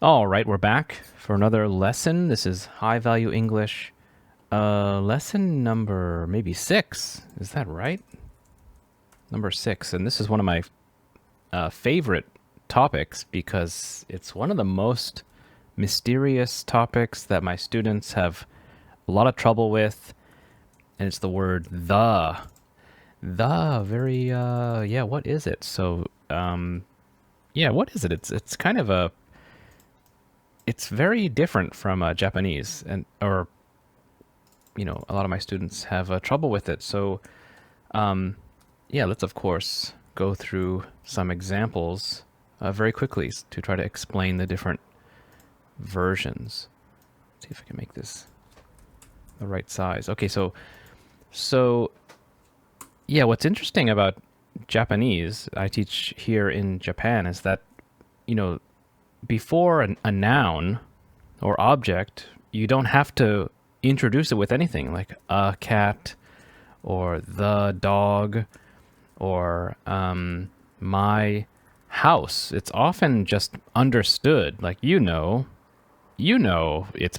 All right, we're back for another lesson. This is High Value English, lesson number maybe 6. Is that right? Number 6. And this is one of my favorite topics because it's one of the most mysterious topics that my students have a lot of trouble with. And it's the word the. The, very, what is it? So, what is it? It's kind of it's very different from Japanese, or a lot of my students have trouble with it. So, let's of course go through some examples very quickly to try to explain the different versions. Let's see if I can make this the right size. Okay, so what's interesting about Japanese, I teach here in Japan, is that before a noun or object, you don't have to introduce it with anything like a cat or the dog or my house. It's often just understood, like it's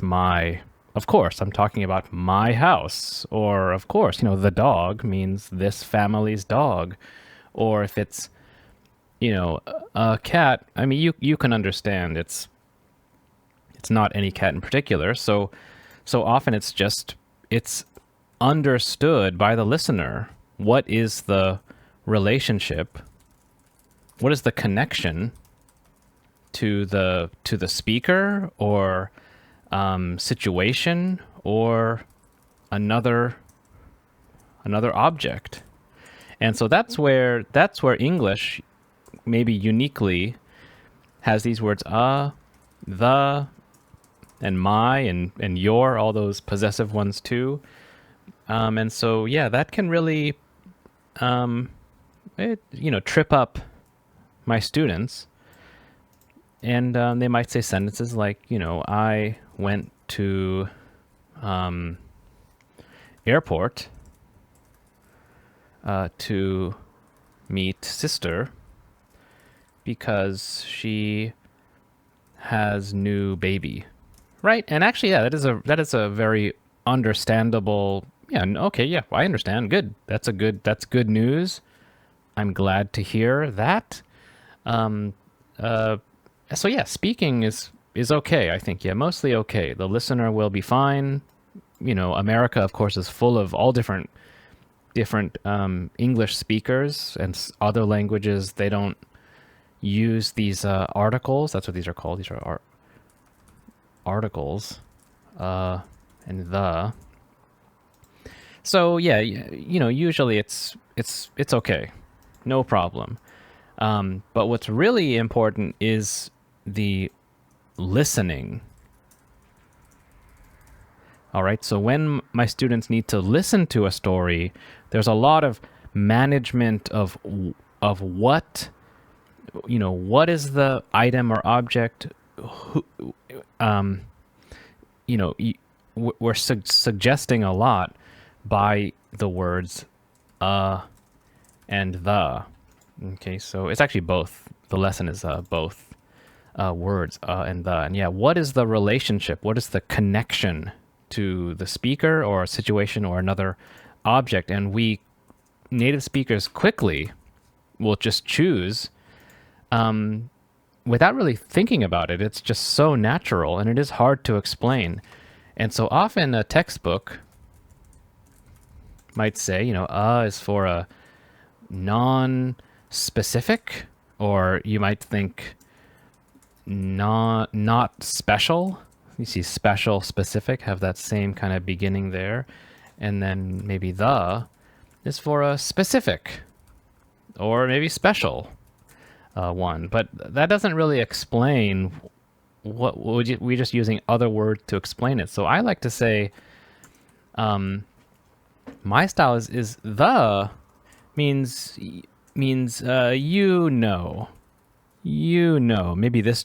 my, of course, I'm talking about my house. Or, of course, the dog means this family's dog. Or if it's a cat, I mean, you can understand it's not any cat in particular. So often it's understood by the listener. What is the relationship? What is the connection to the speaker or situation or another object? And so that's where English maybe uniquely has these words the, and my, and your, all those possessive ones too. And so that can really trip up my students. And they might say sentences like, I went to airport to meet sister because she has new baby, right? And actually, that is a very understandable. I understand. Good. That's good news. I'm glad to hear that. Speaking is okay. I think mostly okay. The listener will be fine. America, of course, is full of all different English speakers, and other languages they don't use these articles. That's what these are called. These are articles, and the. So usually it's okay, no problem. But what's really important is the listening. All right, so when my students need to listen to a story, there's a lot of management of what is the item or object. We're suggesting a lot by the words and the. Okay, so it's actually both. The lesson is both words and the. And what is the relationship? What is the connection to the speaker or a situation or another object? And we native speakers quickly will just choose without really thinking about it. It's just so natural, and it is hard to explain. And so often a textbook might say, is for a non-specific, or you might think not special. You see special, specific have that same kind of beginning there. And then maybe the is for a specific or maybe special one. But that doesn't really explain what we're just using other words to explain it. So I like to say my style is the means maybe this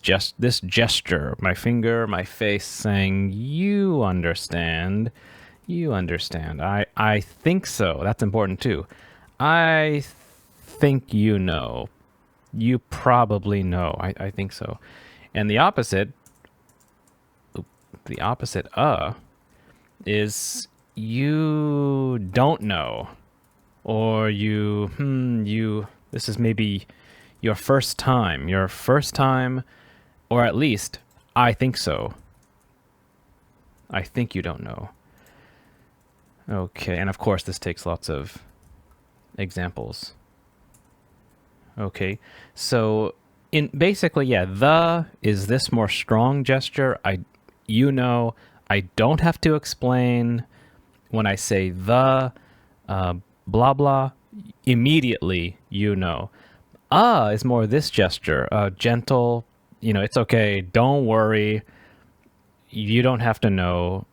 gesture, my finger, my face saying you understand. I think so. That's important too. I think you probably know. I think so. And the opposite, the opposite is you don't know, or this is maybe your first time, or at least I think so. I think you don't know. Okay, and of course this takes lots of examples. Okay, so basically, the is this more strong gesture. I don't have to explain. When I say the, blah blah, immediately you know. Is more this gesture, gentle. It's okay. Don't worry. You don't have to know.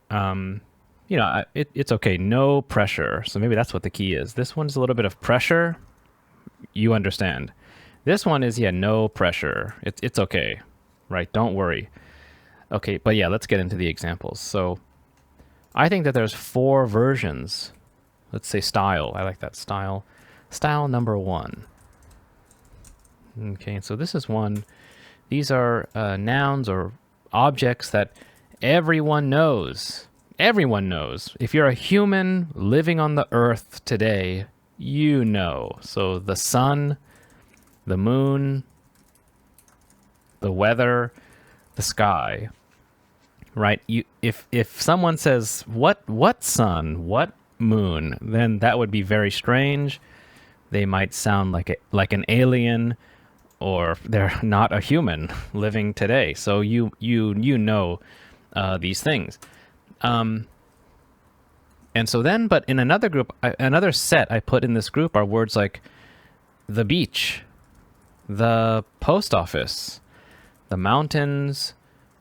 It's okay. No pressure. So maybe that's what the key is. This one's a little bit of pressure. You understand. This one is, no pressure. It's okay, right? Don't worry. Okay, but let's get into the examples. So I think that there's 4 versions. Let's say style. I like that style. Style number 1. Okay, so this is one. These are nouns or objects that everyone knows. Everyone knows. If you're a human living on the earth today, you know. So the sun, the moon, the weather, the sky, right? If someone says, what sun, what moon, then that would be very strange. They might sound like an alien, or they're not a human living today. So you know these things. And so then, but in another group, another set I put in this group are words like the beach, the post office, the mountains,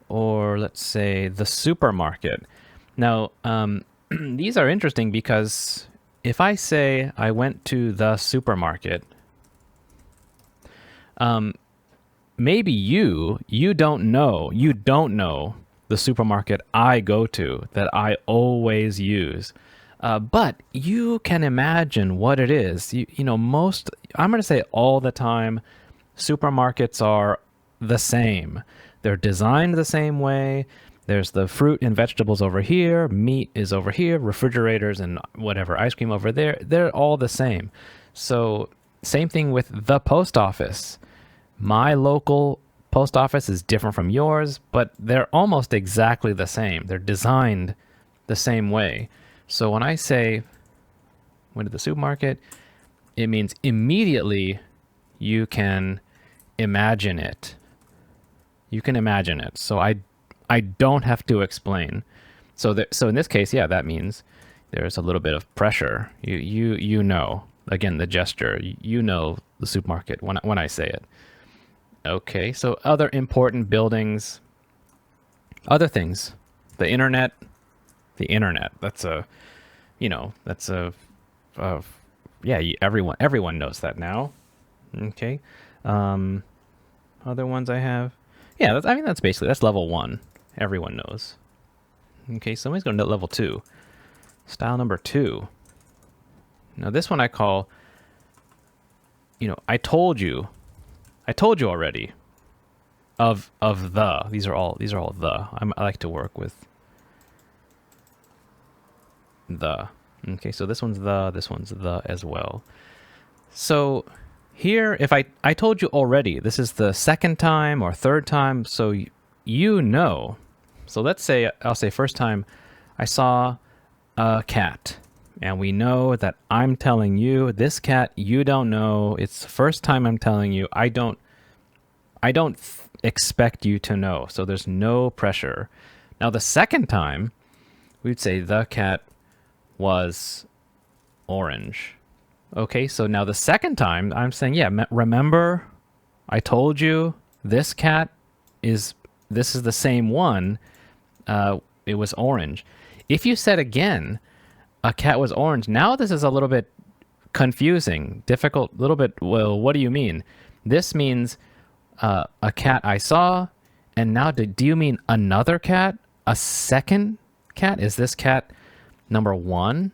or let's say the supermarket. Now, these are interesting because if I say I went to the supermarket, maybe you don't know the supermarket I go to, that I always use. But you can imagine what it is. Most, I'm going to say all the time, supermarkets are the same. They're designed the same way. There's the fruit and vegetables over here, meat is over here, refrigerators and whatever, ice cream over there. They're all the same. So same thing with the post office. My local post office is different from yours, but they're almost exactly the same. They're designed the same way. So when I say went to the supermarket, it means immediately you can imagine it. You can imagine it. So I don't have to explain. So in this case, that means there's a little bit of pressure. You know, again, the gesture, you know the supermarket when I say it. Okay, so other important buildings, other things, the internet, that's everyone knows that now. Okay. Other ones I have. That's level 1. Everyone knows. Okay, so somebody's going to level 2. Style number 2. Now this one I call, I told you already. Of the. These are all the. I like to work with the. Okay, so this one's the as well. So here, if I told you already, this is the second time or third time, so you know. So let's say, I'll say first time, I saw a cat. And we know that I'm telling you, this cat, you don't know. It's the first time I'm telling you. I don't expect you to know. So there's no pressure. Now the second time, we'd say the cat was orange. Okay, so now the second time, I'm saying, remember, I told you this cat this is the same one. It was orange. If you said again, a cat was orange, now this is a little bit confusing, difficult, little bit, well, what do you mean? This means a cat I saw, and now do you mean another cat? A second cat? Is this cat number 1?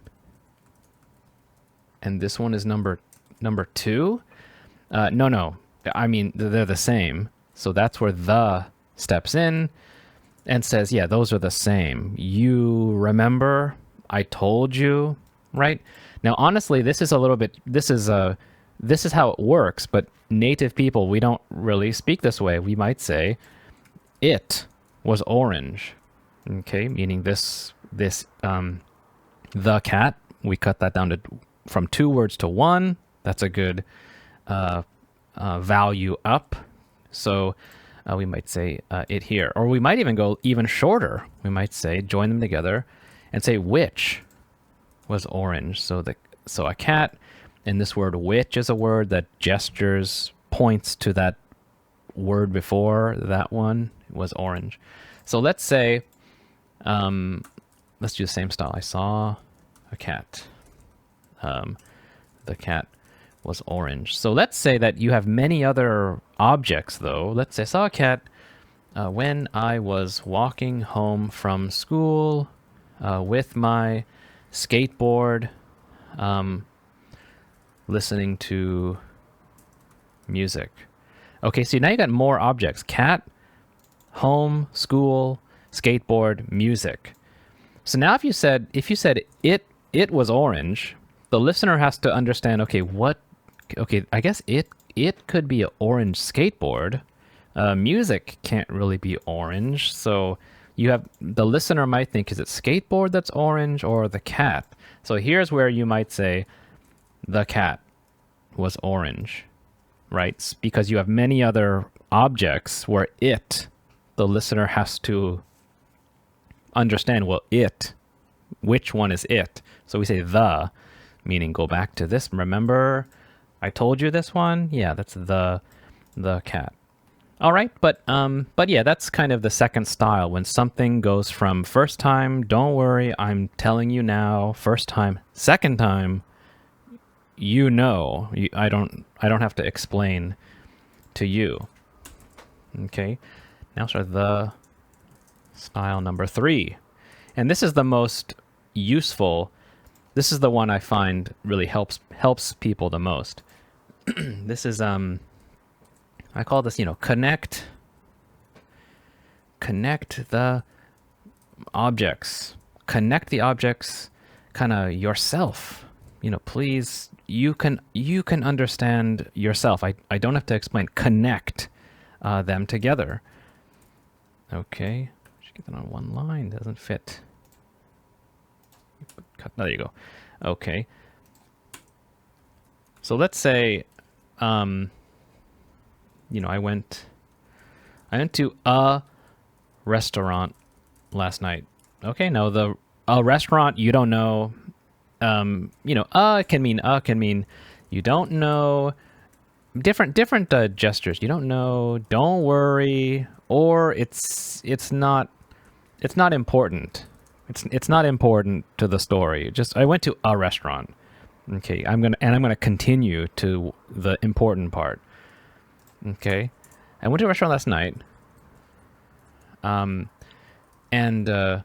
And this one is number 2? No. I mean, they're the same. So that's where the steps in. and says, yeah, those are the same. You remember? I told you, right? Now, honestly, this is how it works, but native people, we don't really speak this way. We might say, it was orange, okay? Meaning the cat, we cut that down from 2 words to 1. That's a good value up. So we might say it here. Or we might even go even shorter. We might say, join them together and say which was orange. So a cat, and this word which is a word that gestures, points to that word before that one was orange. So let's say, let's do the same style. I saw a cat. The cat was orange. So let's say that you have many other objects, though. Let's say I saw a cat when I was walking home from school with my skateboard, listening to music. Okay, so now you got more objects. Cat, home, school, skateboard, music. So now if you said it was orange, the listener has to understand, okay, I guess it could be an orange skateboard. Music can't really be orange. So the listener might think, is it skateboard that's orange or the cat? So here's where you might say the cat was orange, right? Because you have many other objects where the listener has to understand, well, which one is it? So we say the, meaning go back to this. Remember, I told you this one? Yeah, that's the cat. All right, but yeah, that's kind of the second style. When something goes from first time, don't worry, I'm telling you now, first time, second time, you know, I don't have to explain to you. Okay, now start the style number 3. And this is the most useful. This is the one I find really helps people the most. This is I call this, connect the objects. Connect the objects kind of yourself. Please, you can understand yourself. I don't have to explain. Connect them together. Okay. Should get that on one line. Doesn't fit. There you go. Okay. So let's say, I went to a restaurant last night. Okay, now a restaurant, you don't know. Can mean you don't know. Different gestures. You don't know. Don't worry. Or it's not important. It's not important to the story. Just I went to a restaurant. Okay, I'm gonna continue to the important part. Okay, I went to a restaurant last night. And the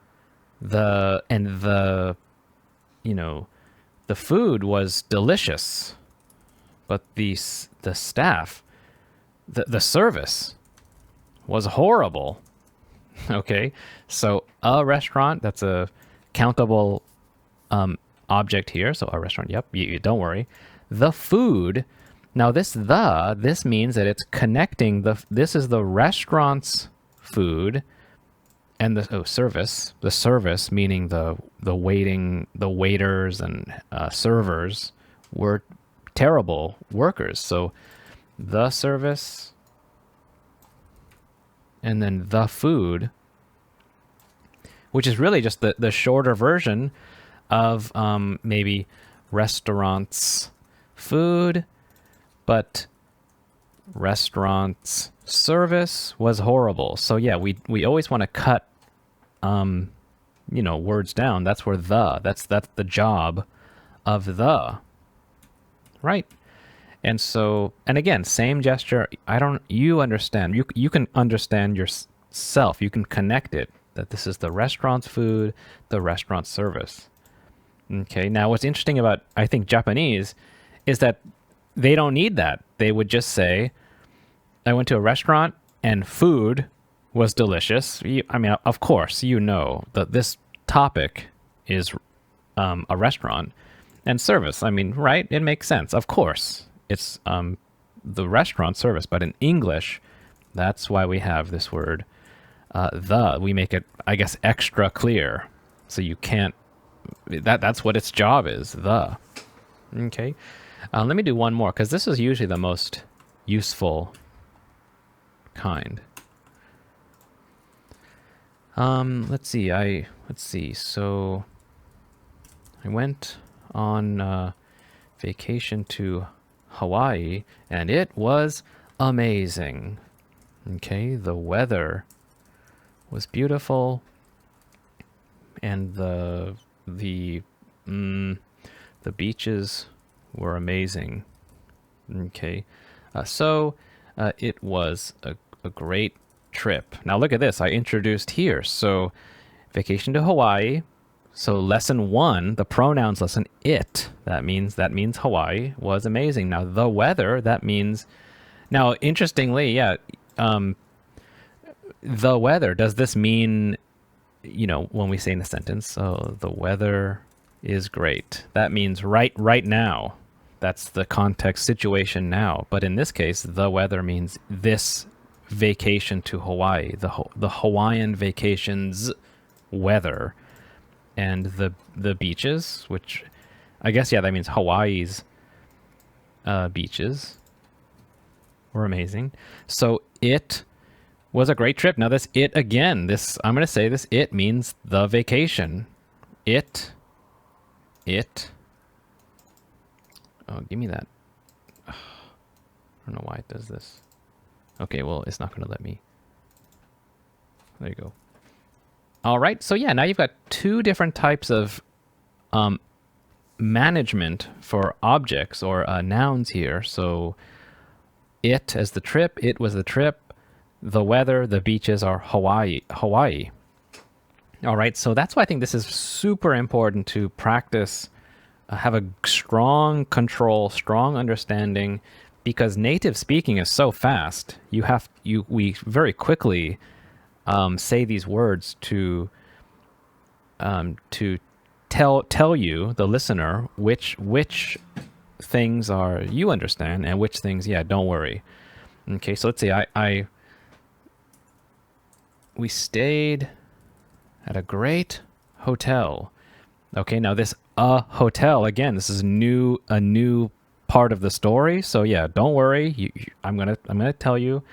food was delicious, but the staff, the service was horrible. Okay, so a restaurant, that's a countable object here. So a restaurant, yep, you don't worry. The food, now this means that it's connecting this is the restaurant's food, and the service meaning the waiters and servers were terrible workers. So the service and then the food, which is really just the shorter version of maybe restaurants food, but restaurants service was horrible. So yeah, we always want to cut words down. That's where that's the job of the, right? And so, and again, same gesture. You understand. You can understand yourself. You can connect it that this is the restaurant's food, the restaurant service. Okay. Now, what's interesting about, I think, Japanese is that they don't need that. They would just say, I went to a restaurant and food was delicious. I mean, of course, you know that this topic is a restaurant and service. I mean, right? It makes sense. Of course, it's the restaurant service, but in English, that's why we have this word the. We make it, I guess, extra clear, so you can't. That's what its job is. The. Okay. Let me do one more because this is usually the most useful kind. Let's see. So I went on vacation to Hawaii, and it was amazing. Okay, the weather was beautiful, and the beaches were amazing. Okay, so it was a great trip. Now look at this. I introduced here. So vacation to Hawaii. So lesson 1, the pronouns lesson, it. That means Hawaii was amazing. Now the weather, that means. Now interestingly, yeah. The weather. Does this mean, when we say in a sentence, oh, the weather is great. That means right now. That's the context situation now. But in this case, the weather means this vacation to Hawaii, the Hawaiian vacation's weather, and the beaches, which I guess, yeah, that means Hawaii's beaches were amazing. So it was a great trip. Now this it again, I'm going to say this it means the vacation. It. Oh, give me that. I don't know why it does this. Okay, well, it's not going to let me. There you go. All right, so yeah, now you've got two different types of management for objects or nouns here. So it as the trip, it was the trip, the weather, the beaches are Hawaii. All right, so that's why I think this is super important to practice, have a strong control, strong understanding, because native speaking is so fast. We very quickly say these words to tell you, the listener, which things are you understand and which things, yeah, don't worry. Okay, so let's see. We stayed at a great hotel. Okay, now this hotel, again, this is a new part of the story. So yeah, don't worry. I'm gonna tell you,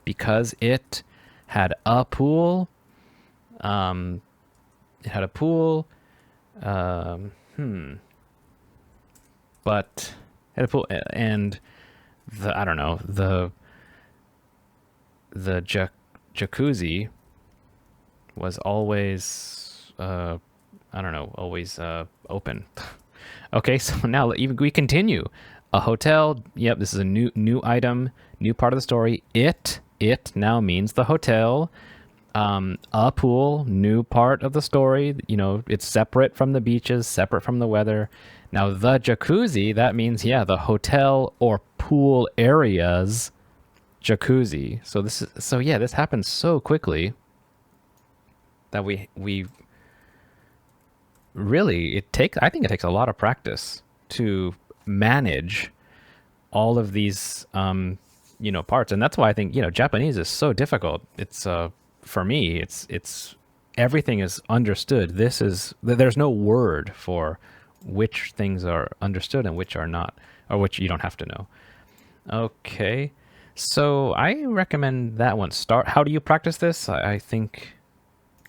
because it had a pool. It had a pool. But it had a pool, and the jacuzzi was always always open. Okay, so now we continue. A hotel. Yep, this is a new item, new part of the story. It now means the hotel. A pool, new part of the story. It's separate from the beaches, separate from the weather. Now the jacuzzi, that means, yeah, the hotel or pool area's jacuzzi. So this happens so quickly that we really, I think it takes a lot of practice to manage all of these parts. And that's why I think Japanese is so difficult. It's for me, it's everything is understood. There's no word for which things are understood and which are not, or which you don't have to know. Okay, so I recommend that one. How do you practice this? I think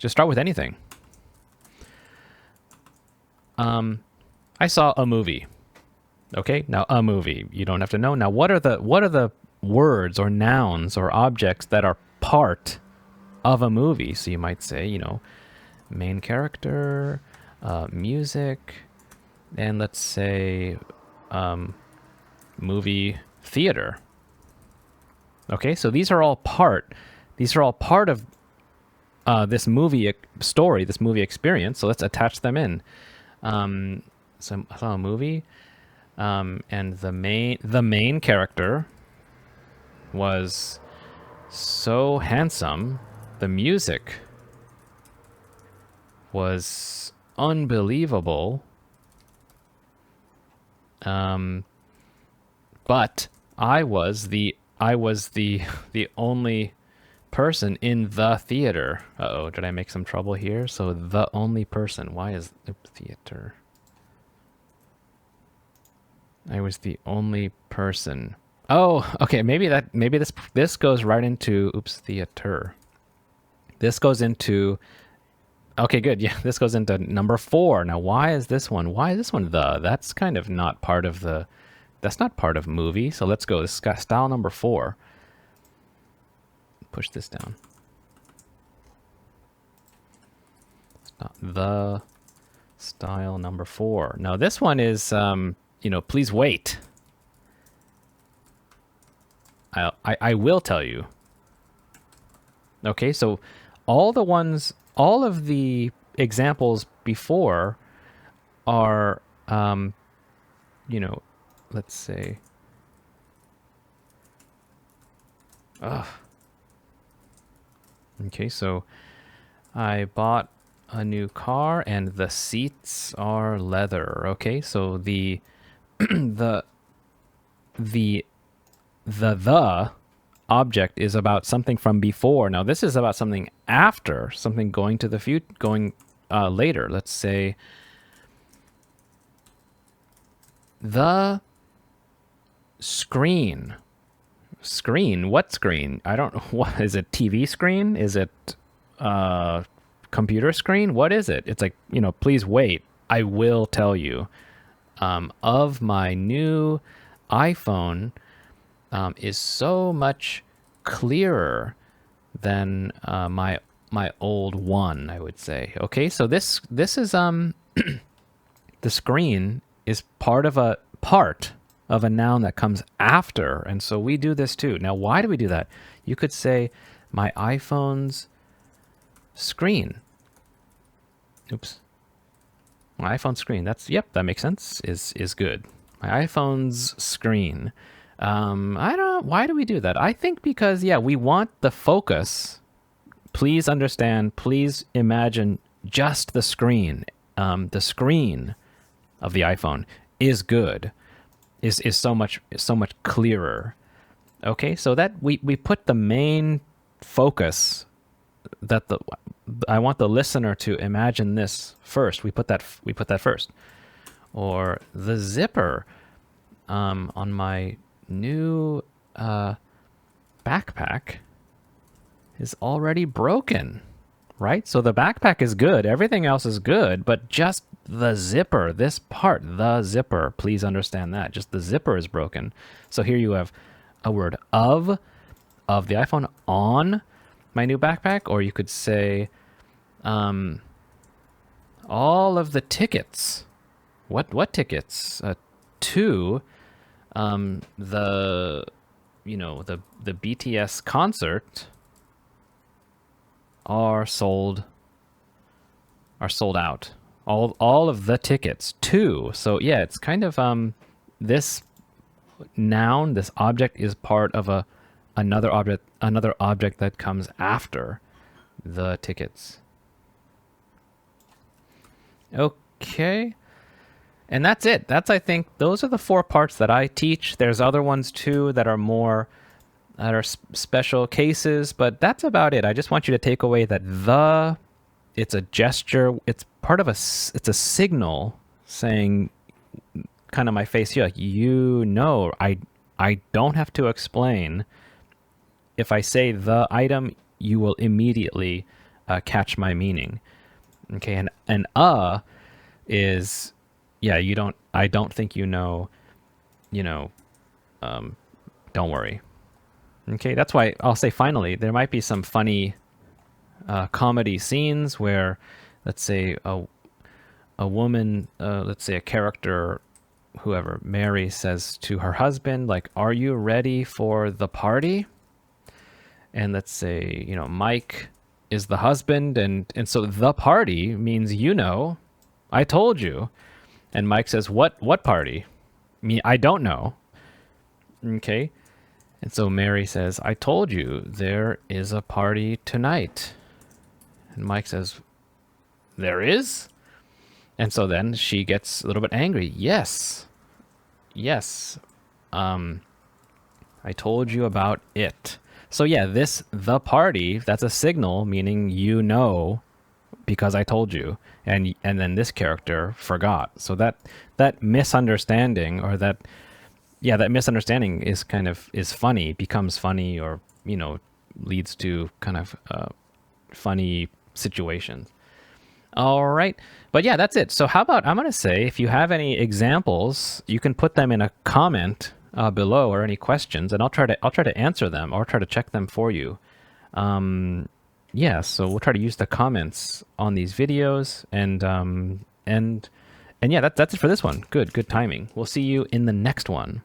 just start with anything. I saw a movie. Okay, now a movie. You don't have to know. Now, what are the words or nouns or objects that are part of a movie? So you might say, main character, music, and let's say movie theater. Okay, so these are all part of this movie story, this movie experience. So let's attach them in. So I saw a movie, and the main character was so handsome. The music was unbelievable. But I was the only person in the theater. Uh-oh, did I make some trouble here? So the only person. Why is the theater? I was the only person. Oh, okay, maybe this goes right into theater. This goes into okay, good. Yeah, this goes into number 4. Now, why is this one the? That's kind of not part of the that's not part of movie. So let's go. This is style number 4. Push this down. The style number 4. Now this one is, please wait. I will tell you. Okay, so all of the examples before are, let's say, okay, so I bought a new car and the seats are leather. Okay, so the object is about something from before. Now this is about something after, something going to the future, going later. Let's say the screen. Screen? What screen? I don't know. What is it? TV screen? Is it computer screen? What is it? It's like, please wait. I will tell you. Of my new iPhone is so much clearer than my old one, I would say. Okay, so this is the screen is part of a noun that comes after, and so we do this too. Now, why do we do that? You could say my iPhone's screen. Oops. My iPhone screen. That makes sense. Is good. My iPhone's screen. Why do we do that? I think because, we want the focus. Please understand, please imagine just the screen. The screen of the iPhone is good, is so much clearer. Okay, so that we put the main focus that I want the listener to imagine this first. We put that first. Or the zipper on my new backpack is already broken, right? So the backpack is good, everything else is good, but just the zipper, this part, the zipper, please understand that, just the zipper is broken. So here you have a word of the iPhone on my new backpack, or you could say all of the tickets. What tickets? To the BTS concert are sold out. All of the tickets too. So yeah, it's kind of this noun, this object is part of another object that comes after the tickets. Okay. And that's it. I think those are the 4 parts that I teach. There's other ones too that are special cases, but that's about it. I just want you to take away that it's a gesture. It's part of it's a signal saying, kind of my face here, I don't have to explain. If I say the item, you will immediately catch my meaning. Okay, and is, I don't think don't worry. Okay, that's why I'll say finally, there might be some funny comedy scenes where, let's say, a woman, let's say a character, whoever, Mary, says to her husband, like, are you ready for the party? And let's say, Mike is the husband, and so the party means, I told you. And Mike says, what party? I don't know. Okay. And so Mary says, I told you there is a party tonight. And Mike says, there is? And so then she gets a little bit angry. Yes. Yes. I told you about it. So yeah, this, the party, that's a signal meaning you know because I told you. And then this character forgot. So that misunderstanding or that misunderstanding is is funny, becomes funny, or, leads to kind of funny situations. All right. But yeah, that's it. So how about, I'm going to say, if you have any examples, you can put them in a comment below, or any questions, and I'll try to answer them, or try to check them for you. Yeah, so we'll try to use the comments on these videos, and yeah, that's it for this one. Good timing. We'll see you in the next one.